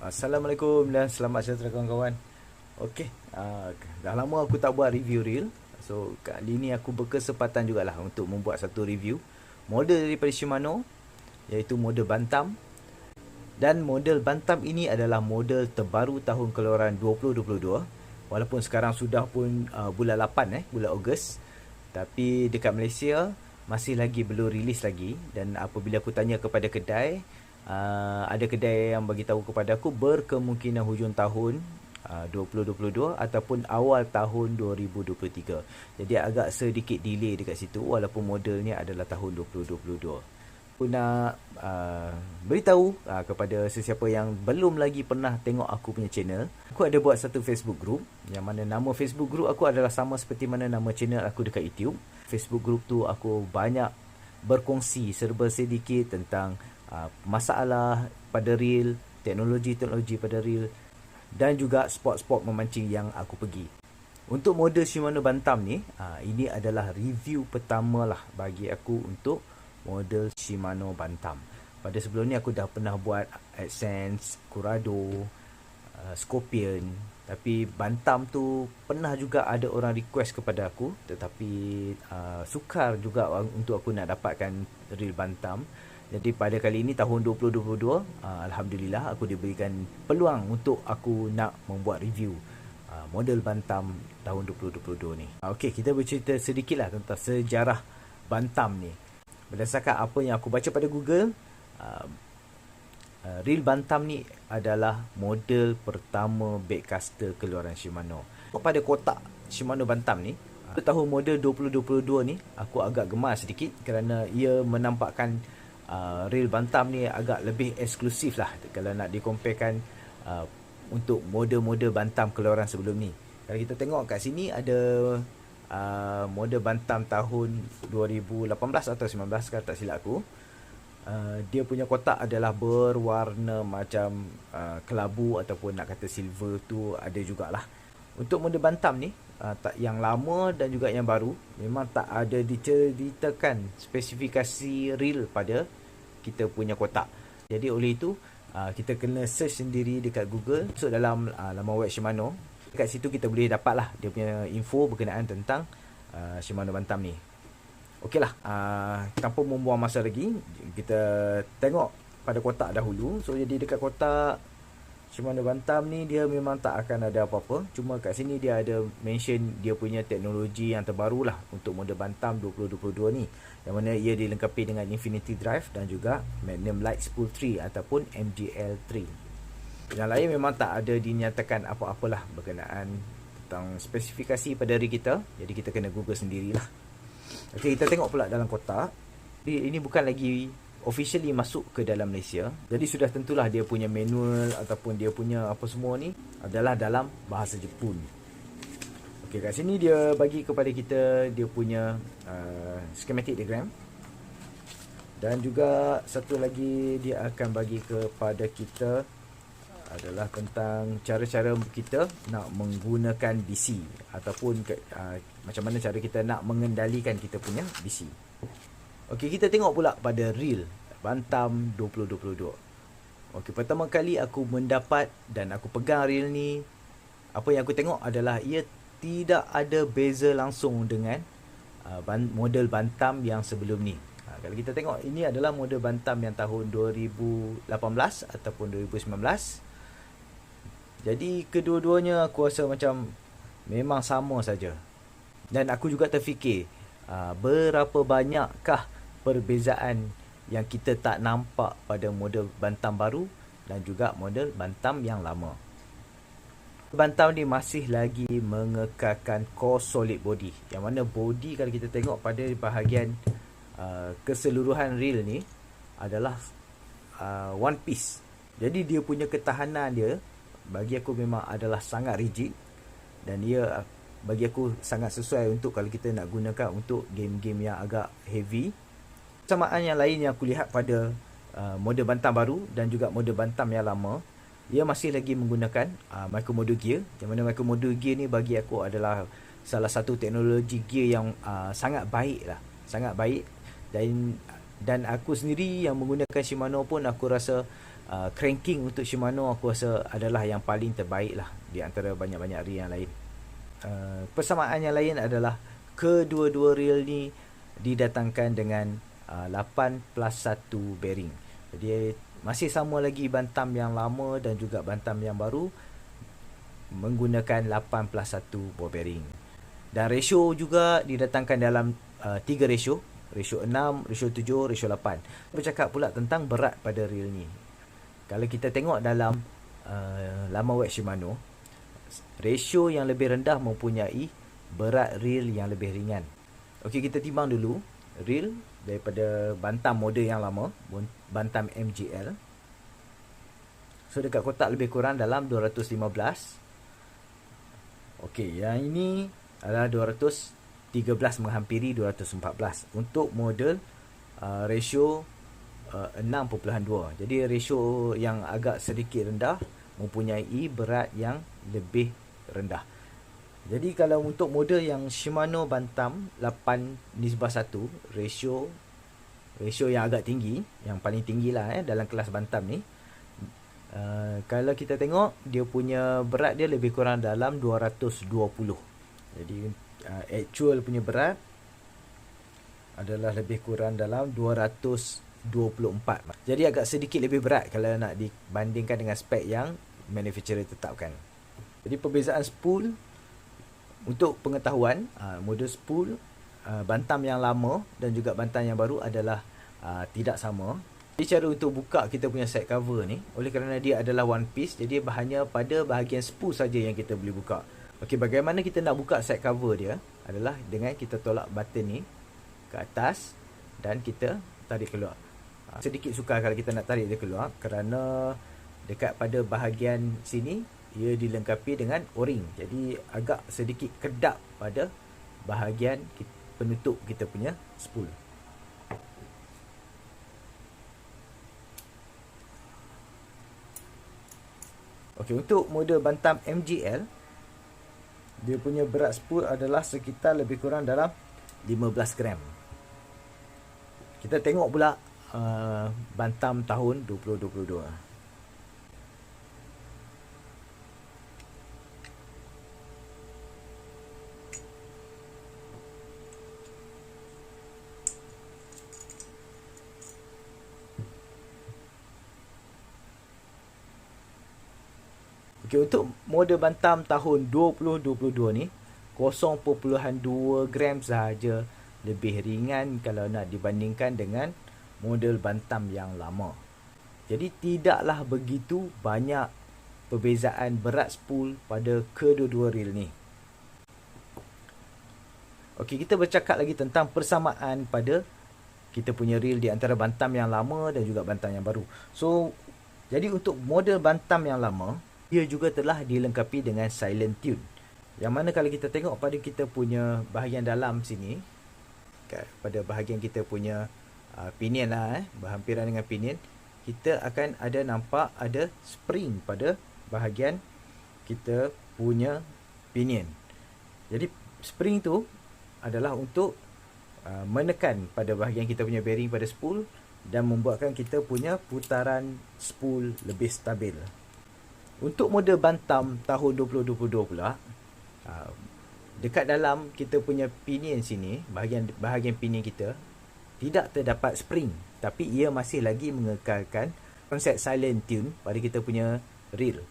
Assalamualaikum dan selamat sejahtera kawan-kawan. Okey, dah lama aku tak buat review reel. So, kali ni aku berkesempatan jugalah untuk membuat satu review model daripada Shimano, iaitu model Bantam. Dan model Bantam ini adalah model terbaru tahun keluaran 2022. Walaupun sekarang sudah pun bulan 8 bulan Ogos. Tapi dekat Malaysia masih lagi belum rilis lagi. Dan apabila aku tanya kepada kedai, ada kedai yang bagi tahu kepada aku berkemungkinan hujung tahun 2022 ataupun awal tahun 2023. Jadi agak sedikit delay dekat situ walaupun modelnya adalah tahun 2022. Aku nak beritahu kepada sesiapa yang belum lagi pernah tengok aku punya channel. Aku ada buat satu Facebook group, yang mana nama Facebook group aku adalah sama seperti mana nama channel aku dekat YouTube. Facebook group tu aku banyak berkongsi serba sedikit tentang masalah pada reel, teknologi-teknologi pada reel, dan juga spot-spot memancing yang aku pergi. Untuk model Shimano Bantam ni, ini adalah review pertama lah bagi aku untuk model Shimano Bantam. Pada sebelum ni aku dah pernah buat AdSense, Curado, Scorpion. Tapi Bantam tu pernah juga ada orang request kepada aku, tetapi sukar juga untuk aku nak dapatkan reel Bantam. Jadi pada kali ini tahun 2022, Alhamdulillah aku diberikan peluang untuk aku nak membuat review model Bantam tahun 2022 ni. Okey, kita bercerita sedikitlah tentang sejarah Bantam ni. Berdasarkan apa yang aku baca pada Google, reel Bantam ni adalah model pertama baitcaster keluaran Shimano. Pada kotak Shimano Bantam ni, tahun model 2022 ni, aku agak gemar sedikit kerana ia menampakkan reel Bantam ni agak lebih eksklusif lah kalau nak dikomparekan untuk model-model Bantam keluaran sebelum ni. Kalau kita tengok kat sini ada model Bantam tahun 2018 atau 19 kalau tak silap aku. Dia punya kotak adalah berwarna macam kelabu ataupun nak kata silver tu ada jugalah. Untuk model Bantam ni, yang lama dan juga yang baru, memang tak ada diceritakan spesifikasi reel pada kita punya kotak. Jadi oleh itu, kita kena search sendiri dekat Google. So dalam laman web Shimano, dekat situ kita boleh dapat lah dia punya info berkenaan tentang Shimano Bantam ni. Okeylah, tanpa membuang masa lagi, kita tengok pada kotak dahulu. So jadi dekat kotak Shimano Bantam ni, dia memang tak akan ada apa-apa. Cuma kat sini dia ada mention dia punya teknologi yang terbaru lah untuk model Bantam 2022 ni, yang mana ia dilengkapi dengan Infinity Drive dan juga Magnum Light Spool 3 ataupun MGL3. Yang lain memang tak ada dinyatakan apa-apalah berkenaan tentang spesifikasi pada reel kita. Jadi kita kena Google sendirilah. Okey, kita tengok pula dalam kotak. Ini bukan lagi officially masuk ke dalam Malaysia. Jadi sudah tentulah dia punya manual ataupun dia punya apa semua ni adalah dalam bahasa Jepun. Okey, kat sini dia bagi kepada kita dia punya schematic diagram. Dan juga satu lagi dia akan bagi kepada kita adalah tentang cara-cara kita nak menggunakan BC ataupun macam mana cara kita nak mengendalikan kita punya BC. Okey, kita tengok pula pada reel Bantam 2022. Okey, pertama kali aku mendapat dan aku pegang reel ni, apa yang aku tengok adalah ia tidak ada beza langsung dengan model Bantam yang sebelum ni. Kalau kita tengok, ini adalah model Bantam yang tahun 2018 ataupun 2019. Jadi kedua-duanya aku rasa macam memang sama saja. Dan aku juga terfikir berapa banyakkah perbezaan yang kita tak nampak pada model Bantam baru dan juga model Bantam yang lama. Bantam ni masih lagi mengekalkan core solid body, yang mana body kalau kita tengok pada bahagian keseluruhan reel ni adalah one piece. Jadi dia punya ketahanan dia bagi aku memang adalah sangat rigid, dan ia bagi aku sangat sesuai untuk kalau kita nak gunakan untuk game-game yang agak heavy. Persamaan yang lain yang aku lihat pada model Bantam baru dan juga model Bantam yang lama, ia masih lagi menggunakan micro motor gear, yang mana micro motor gear ni bagi aku adalah salah satu teknologi gear yang sangat baik lah, sangat baik. Dan aku sendiri yang menggunakan Shimano pun aku rasa cranking untuk Shimano aku rasa adalah yang paling terbaik lah di antara banyak-banyak reel yang lain. Persamaan yang lain adalah kedua-dua reel ni didatangkan dengan 8+1 bearing. Jadi masih sama lagi bantam yang lama dan juga bantam yang baru menggunakan 8+1 ball bearing. Dan ratio juga didatangkan dalam 3 ratio. Ratio 6, ratio 7, ratio 8. Bercakap pula tentang berat pada reel ni. Kalau kita tengok dalam laman web Shimano, ratio yang lebih rendah mempunyai berat reel yang lebih ringan. Okey, kita timbang dulu reel daripada bantam model yang lama, bantam MGL. So dekat kotak lebih kurang dalam 215. Okey, yang ini adalah 213 menghampiri 214 untuk model ratio 6.2. Jadi ratio yang agak sedikit rendah mempunyai berat yang lebih rendah. Jadi kalau untuk model yang Shimano Bantam 8:1, ratio yang agak tinggi, yang paling tinggi lah dalam kelas Bantam ni. Kalau kita tengok dia punya berat dia lebih kurang dalam 220. Jadi actual punya berat adalah lebih kurang dalam 224. Jadi agak sedikit lebih berat kalau nak dibandingkan dengan spek yang manufacturer tetapkan. Jadi perbezaan spool, untuk pengetahuan, model spool bantam yang lama dan juga bantam yang baru adalah tidak sama. Jadi cara untuk buka kita punya set cover ni, oleh kerana dia adalah one piece, jadi hanya pada bahagian spool saja yang kita boleh buka. Okey, bagaimana kita nak buka set cover dia adalah dengan kita tolak button ni ke atas dan kita tarik keluar. Sedikit sukar kalau kita nak tarik dia keluar kerana dekat pada bahagian sini ia dilengkapi dengan o-ring. Jadi agak sedikit kedap pada bahagian penutup kita punya spool. Okey, untuk model bantam MGL, dia punya berat spool adalah sekitar lebih kurang dalam 15 gram. Kita tengok pula bantam tahun 2022. Okay, untuk model bantam tahun 2022 ni 0.2 gram sahaja lebih ringan kalau nak dibandingkan dengan model bantam yang lama. Jadi tidaklah begitu banyak perbezaan berat spool pada kedua-dua reel ni. Okey, kita bercakap lagi tentang persamaan pada kita punya reel di antara bantam yang lama dan juga bantam yang baru. So, jadi untuk model bantam yang lama, dia juga telah dilengkapi dengan silent tune. Yang mana kalau kita tengok pada kita punya bahagian dalam sini, pada bahagian kita punya pinion lah, berhampiran dengan pinion, kita akan ada nampak ada spring pada bahagian kita punya pinion. Jadi spring tu adalah untuk menekan pada bahagian kita punya bearing pada spool dan membuatkan kita punya putaran spool lebih stabil. Untuk model bantam tahun 2022 pula, dekat dalam kita punya pinion sini, bahagian pinion kita tidak terdapat spring, tapi ia masih lagi mengekalkan konsep silent tune pada kita punya reel.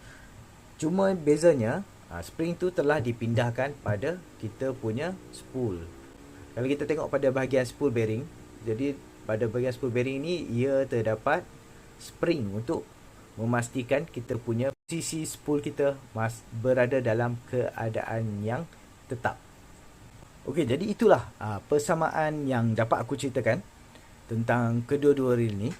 Cuma bezanya, spring tu telah dipindahkan pada kita punya spool. Kalau kita tengok pada bahagian spool bearing, jadi pada bahagian spool bearing ni ia terdapat spring untuk memastikan kita punya sisi spool kita berada dalam keadaan yang tetap. Okey, jadi itulah persamaan yang dapat aku ceritakan tentang kedua-dua reel ni,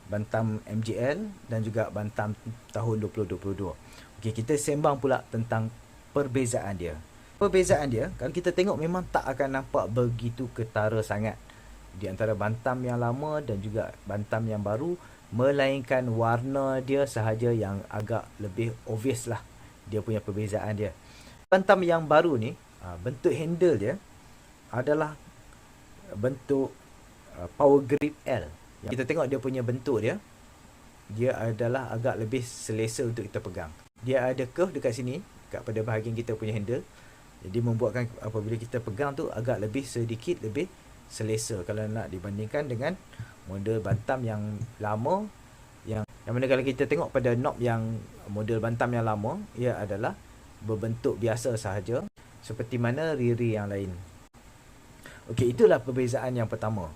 bantam MGL dan juga bantam tahun 2022. Okey, kita sembang pula tentang perbezaan dia. Perbezaan dia, kalau kita tengok memang tak akan nampak begitu ketara sangat di antara bantam yang lama dan juga bantam yang baru, melainkan warna dia sahaja yang agak lebih obvious lah dia punya perbezaan dia. Bantam yang baru ni, bentuk handle dia adalah bentuk power grip L. Kita tengok dia punya bentuk dia, dia adalah agak lebih selesa untuk kita pegang. Dia ada curve dekat sini, dekat pada bahagian kita punya handle. Jadi membuatkan apabila kita pegang tu agak lebih sedikit lebih selesa kalau nak dibandingkan dengan model Bantam yang lama, yang mana kalau kita tengok pada knob yang model Bantam yang lama, ia adalah berbentuk biasa sahaja seperti mana riri yang lain. Okey, itulah perbezaan yang pertama.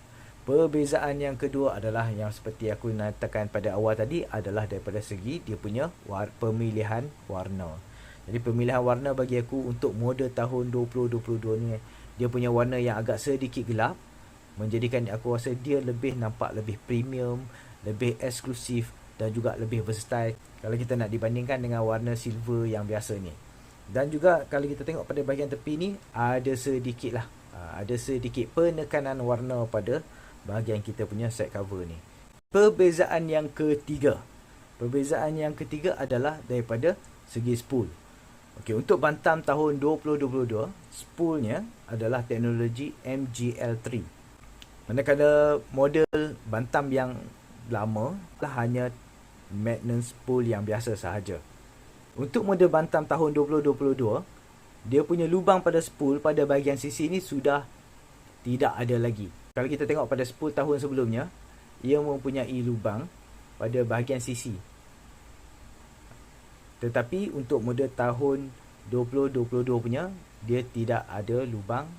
Perbezaan yang kedua adalah yang seperti aku nyatakan pada awal tadi, adalah daripada segi dia punya pemilihan warna. Jadi pemilihan warna bagi aku untuk model tahun 2022 ni, dia punya warna yang agak sedikit gelap menjadikan aku rasa dia lebih nampak lebih premium, lebih eksklusif dan juga lebih versatile kalau kita nak dibandingkan dengan warna silver yang biasa ni. Dan juga kalau kita tengok pada bahagian tepi ni, ada sedikit penekanan warna pada bahagian kita punya side cover ni. Perbezaan yang ketiga adalah daripada segi spool. Okey, untuk Bantam tahun 2022, spoolnya adalah teknologi MGL3. Manakala model Bantam yang lama hanya maintenance spool yang biasa sahaja. Untuk model Bantam tahun 2022, dia punya lubang pada spool pada bahagian sisi ni sudah tidak ada lagi. Kalau kita tengok pada spool tahun sebelumnya, ia mempunyai lubang pada bahagian sisi. Tetapi untuk model tahun 2022 punya, dia tidak ada lubang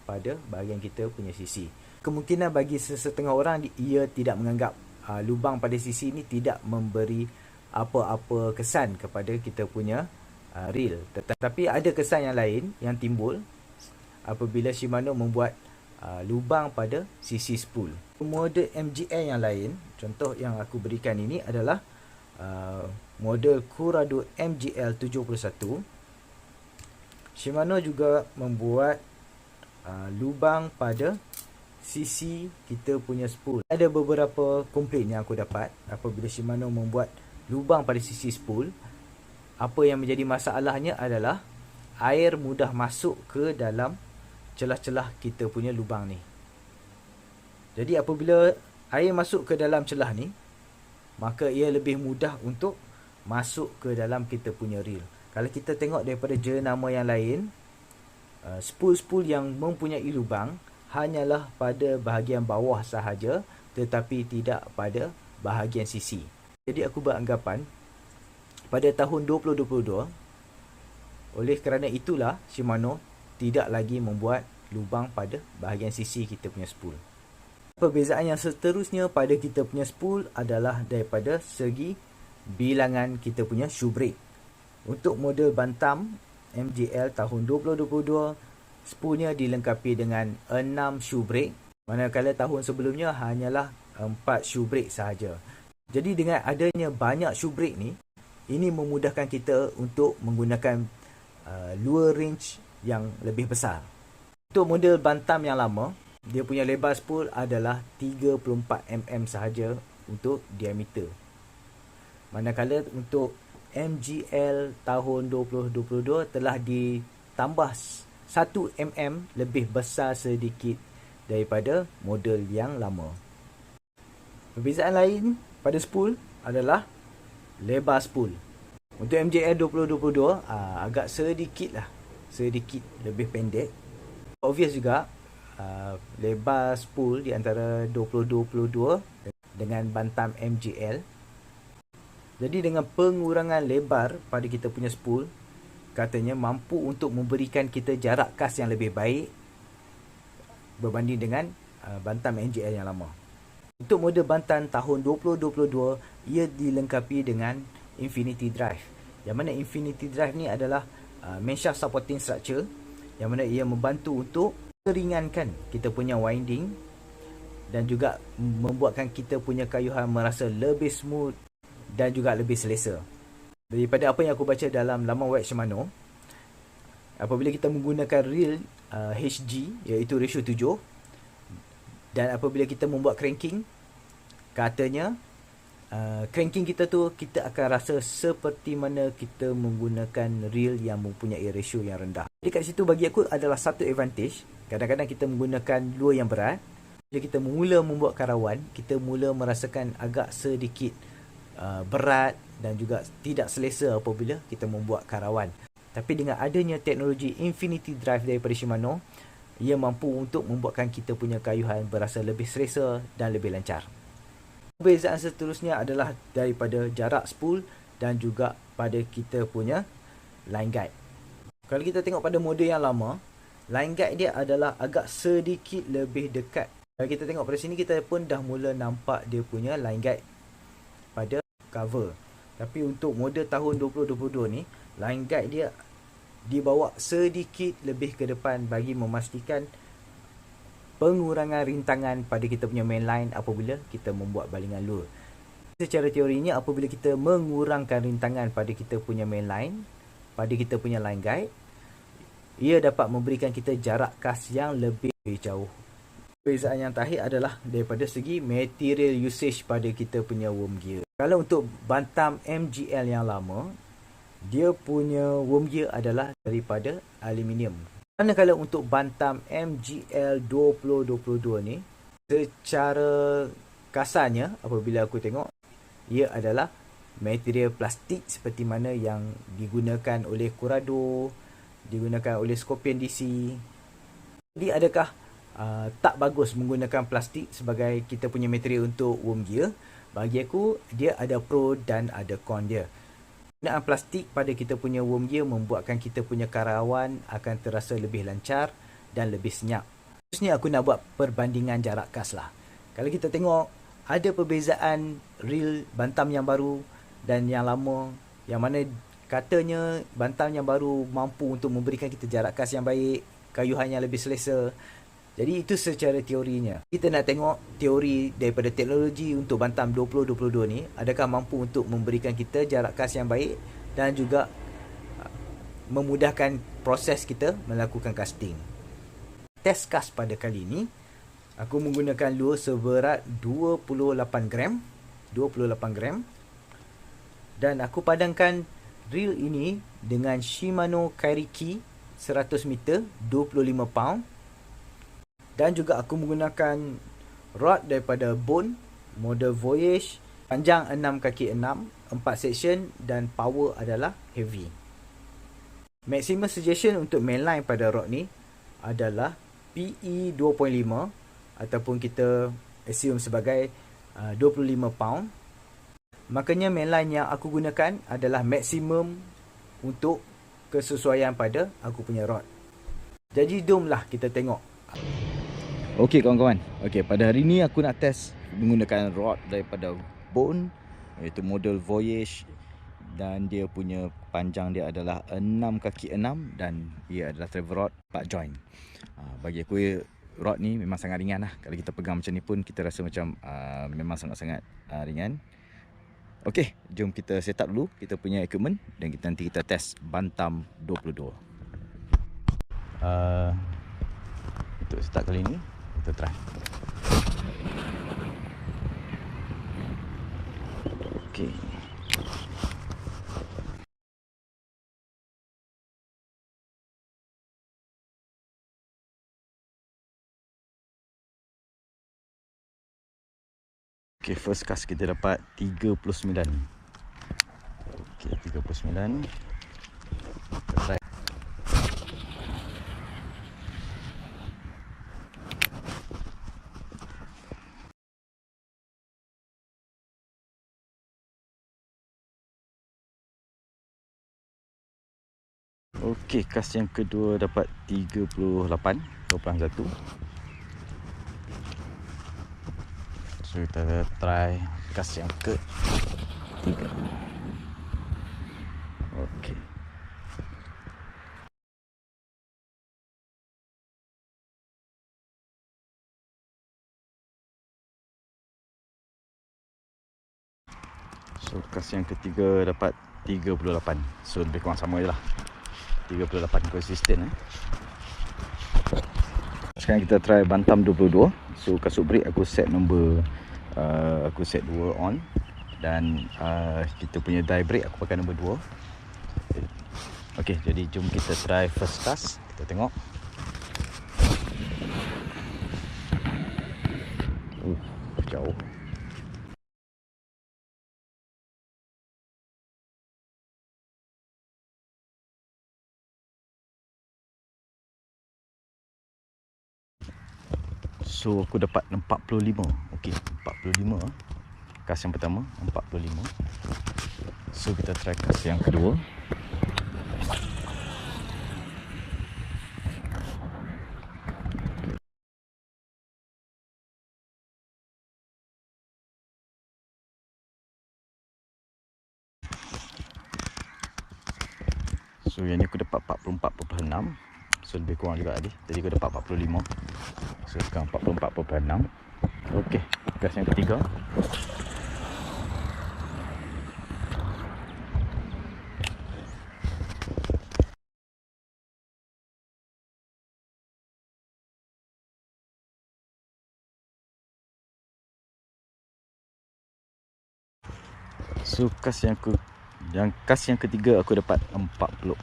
pada bahagian kita punya sisi. Kemungkinan bagi sesetengah orang, ia tidak menganggap lubang pada sisi ni tidak memberi apa-apa kesan kepada kita punya reel. Tetapi ada kesan yang lain yang timbul apabila Shimano membuat lubang pada sisi spool. Model MGL yang lain, contoh yang aku berikan ini adalah model Curado MGL 71. Shimano juga membuat lubang pada sisi kita punya spool. Ada beberapa komplain yang aku dapat apabila Shimano membuat lubang pada sisi spool. Apa yang menjadi masalahnya adalah air mudah masuk ke dalam celah-celah kita punya lubang ni. Jadi apabila air masuk ke dalam celah ni, maka ia lebih mudah untuk masuk ke dalam kita punya reel. Kalau kita tengok daripada jenama yang lain, spool-spool yang mempunyai lubang hanyalah pada bahagian bawah sahaja, tetapi tidak pada bahagian sisi. Jadi aku beranggapan pada tahun 2022, oleh kerana itulah Shimano tidak lagi membuat lubang pada bahagian sisi kita punya spool. Perbezaan yang seterusnya pada kita punya spool adalah daripada segi bilangan kita punya shoe brake. Untuk model Bantam MGL tahun 2022, spoolnya dilengkapi dengan 6 shoe brake, manakala tahun sebelumnya hanyalah 4 shoe brake sahaja. Jadi dengan adanya banyak shoe brake ni, ini memudahkan kita untuk menggunakan lure range yang lebih besar. Untuk model Bantam yang lama, dia punya lebar spool adalah 34 mm sahaja untuk diameter. Manakala untuk MGL tahun 2022 telah ditambah 1 mm lebih besar sedikit daripada model yang lama. Perbezaan lain pada spool adalah lebar spool. Untuk MGL 2022 agak sedikit lebih pendek. Obvious juga lebar spool di antara 2022 dengan Bantam MGL. Jadi dengan pengurangan lebar pada kita punya spool, katanya mampu untuk memberikan kita jarak kas yang lebih baik berbanding dengan Bantam MGL yang lama. Untuk model Bantam tahun 2022, ia dilengkapi dengan Infinity Drive. Yang mana Infinity Drive ni adalah main shaft supporting structure, yang mana ia membantu untuk meringankan kita punya winding dan juga membuatkan kita punya kayuhan merasa lebih smooth dan juga lebih selesa. Daripada apa yang aku baca dalam laman web Shimano, apabila kita menggunakan reel HG, iaitu ratio 7, dan apabila kita membuat cranking, katanya cranking kita tu kita akan rasa seperti mana kita menggunakan reel yang mempunyai ratio yang rendah. Jadi kat situ bagi aku adalah satu advantage. Kadang-kadang kita menggunakan lure yang berat, bila kita mula membuat karawan, kita mula merasakan agak sedikit berat dan juga tidak selesa apabila kita membuat karawan. Tapi dengan adanya teknologi Infinity Drive daripada Shimano, ia mampu untuk membuatkan kita punya kayuhan berasa lebih selesa dan lebih lancar. Perbezaan seterusnya adalah daripada jarak spool dan juga pada kita punya line guide. Kalau kita tengok pada model yang lama, line guide dia adalah agak sedikit lebih dekat. Kalau kita tengok pada sini, kita pun dah mula nampak dia punya line guide pada cover. Tapi untuk model tahun 2022 ni, line guide dia dibawa sedikit lebih ke depan bagi memastikan pengurangan rintangan pada kita punya mainline apabila kita membuat balingan lure. Secara teorinya, apabila kita mengurangkan rintangan pada kita punya mainline, pada kita punya line guide, ia dapat memberikan kita jarak cast yang lebih jauh. Perbezaan yang terakhir adalah daripada segi material usage pada kita punya worm gear. Kalau untuk Bantam MGL yang lama, dia punya worm gear adalah daripada aluminium. Manakala untuk Bantam MGL 2022 ni, secara kasarnya apabila aku tengok, ia adalah material plastik seperti mana yang digunakan oleh Curado, digunakan oleh Scorpion DC. Jadi adakah tak bagus menggunakan plastik sebagai kita punya material untuk worm gear? Bagi aku, dia ada pro dan ada con dia. Penggunaan plastik pada kita punya worm gear membuatkan kita punya karawan akan terasa lebih lancar dan lebih senyap. Khususnya aku nak buat perbandingan jarak cast lah. Kalau kita tengok, ada perbezaan reel Bantam yang baru dan yang lama, yang mana katanya Bantam yang baru mampu untuk memberikan kita jarak cast yang baik, kayuhan yang lebih selesa. Jadi itu secara teorinya. Kita nak tengok teori daripada teknologi untuk Bantam 2022 ni, adakah mampu untuk memberikan kita jarak cast yang baik dan juga memudahkan proses kita melakukan casting. Test cast pada kali ini, aku menggunakan lure seberat 28 gram. Dan aku padankan reel ini dengan Shimano Kairiki 100 meter 25 pound. Dan juga aku menggunakan rod daripada Bone, model Voyage, panjang 6 kaki 6, 4 section dan power adalah heavy. Maximum suggestion untuk mainline pada rod ni adalah PE 2.5 ataupun kita assume sebagai 25 pound. Makanya mainline yang aku gunakan adalah maksimum untuk kesesuaian pada aku punya rod. Jadi jom lah kita tengok. Okey kawan-kawan, pada hari ni aku nak test menggunakan rod daripada Bone, iaitu model Voyage, dan dia punya panjang dia adalah 6 kaki 6 dan ia adalah travel rod 4 joint. Bagi aku rod ni memang sangat ringan lah. Kalau kita pegang macam ni pun kita rasa macam memang sangat-sangat ringan. Okey, jom kita set up dulu kita punya equipment dan nanti kita test Bantam 22. Untuk start kali ni kita try. Okey. Okey, first cast kita dapat 39. Okey, 39. Kita try. Okey, cast yang kedua dapat 38, 21. So kita try cast yang ketiga. Okey. So cast yang ketiga dapat 38. So lebih kurang sama je lah, 38 konsisten. Sekarang kita try Bantam 22. So kasut brake aku set nombor aku set 2 on. Dan kita punya die brake aku pakai nombor 2. Okey, jadi jom kita try first cast. Kita tengok. Jauh. So aku dapat 45. Okey, 45. Kas yang pertama 45. So kita try kas yang kedua. So yang ni aku dapat 44.6. So lebih kurang juga tadi aku dapat 45. So sekarang 44.6. Okey, gas yang ketiga. So kas yang ketiga aku dapat 46.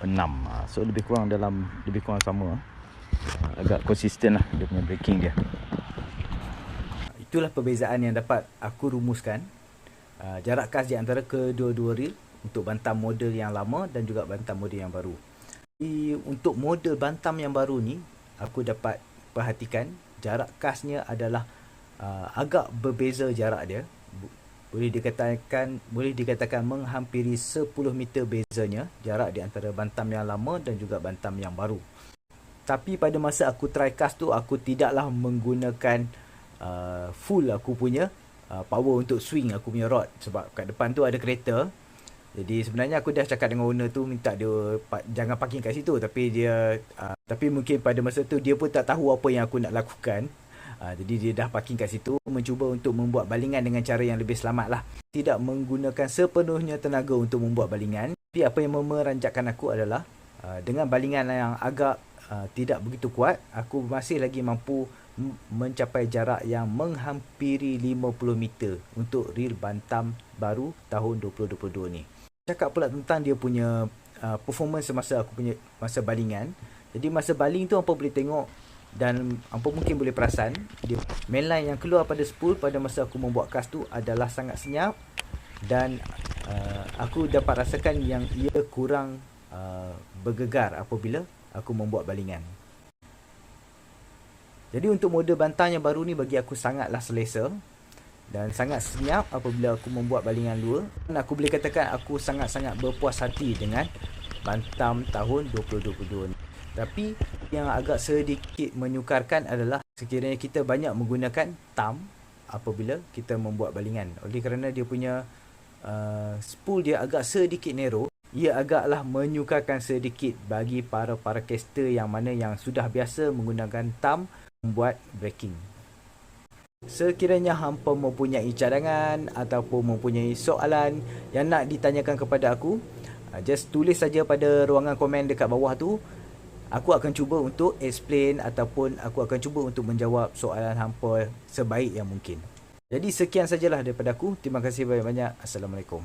So lebih kurang sama. Agak konsisten lah dia punya braking dia. Itulah perbezaan yang dapat aku rumuskan. Jarak kas di antara kedua-dua reel untuk Bantam model yang lama dan juga Bantam model yang baru. Untuk model Bantam yang baru ni, aku dapat perhatikan jarak kasnya adalah agak berbeza jarak dia. Boleh dikatakan menghampiri 10 meter bezanya jarak di antara Bantam yang lama dan juga Bantam yang baru. Tapi pada masa aku try cast tu, aku tidaklah menggunakan full aku punya power untuk swing aku punya rod. Sebab kat depan tu ada kereta. Jadi sebenarnya aku dah cakap dengan owner tu, minta dia jangan parking kat situ. Tapi mungkin pada masa tu dia pun tak tahu apa yang aku nak lakukan. Jadi dia dah parking kat situ, mencuba untuk membuat balingan dengan cara yang lebih selamat lah. Tidak menggunakan sepenuhnya tenaga untuk membuat balingan. Tapi apa yang memeranjatkan aku adalah dengan balingan yang agak tidak begitu kuat, aku masih lagi mampu mencapai jarak yang menghampiri 50 meter untuk reel Bantam baru tahun 2022 ni. Cakap pula tentang dia punya performance masa balingan. Jadi masa baling tu hampa boleh tengok dan hampa mungkin boleh perasan dia mainline yang keluar pada spool pada masa aku membuat cast tu adalah sangat senyap, dan aku dapat rasakan yang ia kurang bergegar apabila aku membuat balingan. Jadi untuk model Bantam yang baru ni bagi aku sangatlah selesa dan sangat senyap apabila aku membuat balingan lure. Dan aku boleh katakan aku sangat-sangat berpuas hati dengan Bantam tahun 2022 ni. Tapi yang agak sedikit menyukarkan adalah sekiranya kita banyak menggunakan thumb apabila kita membuat balingan. Oleh kerana dia punya spool dia agak sedikit narrow, ia agaklah menyukarkan sedikit bagi para caster yang sudah biasa menggunakan thumb membuat braking. Sekiranya hampa mempunyai cadangan ataupun mempunyai soalan yang nak ditanyakan kepada aku, just tulis saja pada ruangan komen dekat bawah tu. Aku akan cuba untuk explain ataupun aku akan cuba untuk menjawab soalan hampa sebaik yang mungkin. Jadi sekian sajalah daripada aku. Terima kasih banyak-banyak. Assalamualaikum.